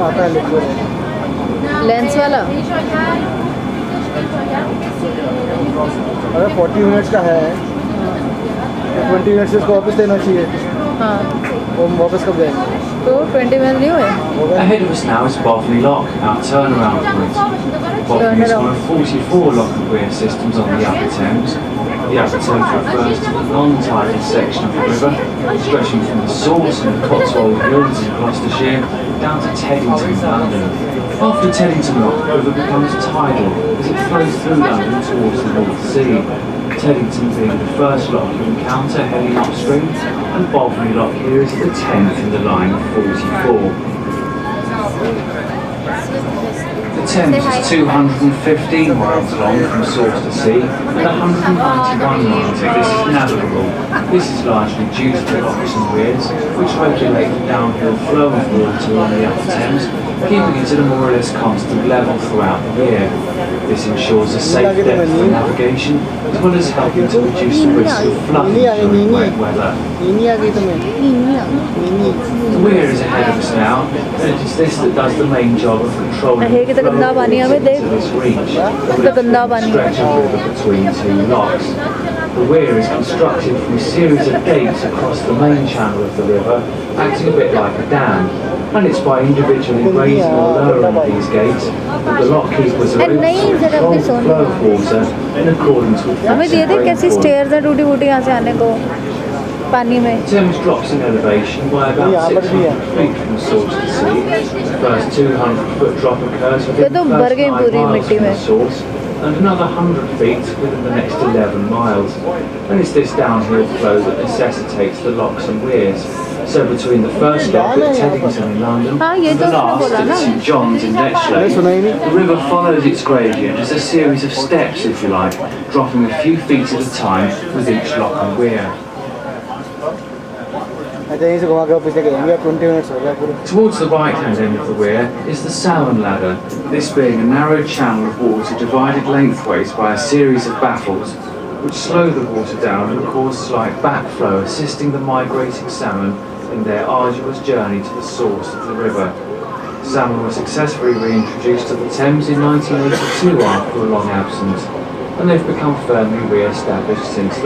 आता है लिख दो लेंस वाला अगर 40 मिनट्स का है 20 मिनट्स से इसको वापस देना चाहिए हाँ वो वापस कब जाएंगे तो 20 मिनट नहीं हुए Ahead of us now is Botley Lock, our turnaround point. Botley is one of 44 lock and weir systems on the Upper Thames. The Upper Thames refers to the non-tidal section of the river, stretching from the source in the Cotswold Hills in Gloucestershire down to Teddington, London. After Teddington Lock, the river becomes tidal as it flows through London towards the North Sea. Teddington being the first lock you encounter heading upstream, and Botley Lock here is the 10th in the line of 44. The Thames is 215 miles long from source to sea, and 191 miles of this is navigable. This is largely due to the locks and weirs, which regulate the downhill flow of water along the Upper Thames, keeping it at a more or less constant level throughout the year. This ensures a safe depth for navigation, as well as helping to reduce the risk of flooding during wet weather. नीनी आ गई तुम्हें नीनी The weir is ahead of us now, and it is this that does the main job of controlling है कि तो गंदा पानी है, into देख। this reach, तो गंदा पानी है। stretch of river between two locks. The weir is constructed from a series of gates across the main channel of the river, acting a bit like a dam. And it's by individually raising or lowering these gates that the lock keepers are able to control the flow of water in accordance with हमें दिए थे कैसी rainfall. Stairs है टूटी फूटी यहाँ से आने को पानी में The Thames drops in elevation by about 600 feet from source to sea. The first 200-foot drop occurs ये within तो the भर first गई 9 पूरी miles मिट्टी from the में source, and another 100 feet within the next 11 miles. And it's this downhill flow that necessitates the locks and weirs. So between the first lock at Teddington in London हाँ, ये and तो the उसने last बोला at ना। St John's in Netchley, the river follows its gradient as a series of steps, if you like, dropping a few feet at a time with each lock and weir. अच्छा यहीं से घुमा के वापस लेके जाएंगे 20 मिनट्स हो गया पूरे Towards the right-hand end of the weir is the salmon ladder, this being a narrow channel of water divided lengthways by a series of baffles which slow the water down and cause slight backflow, assisting the migrating salmon in their arduous journey to the source of the river. Salmon were successfully reintroduced to the Thames in 1982 after a long absence, and they've become firmly re-established since then.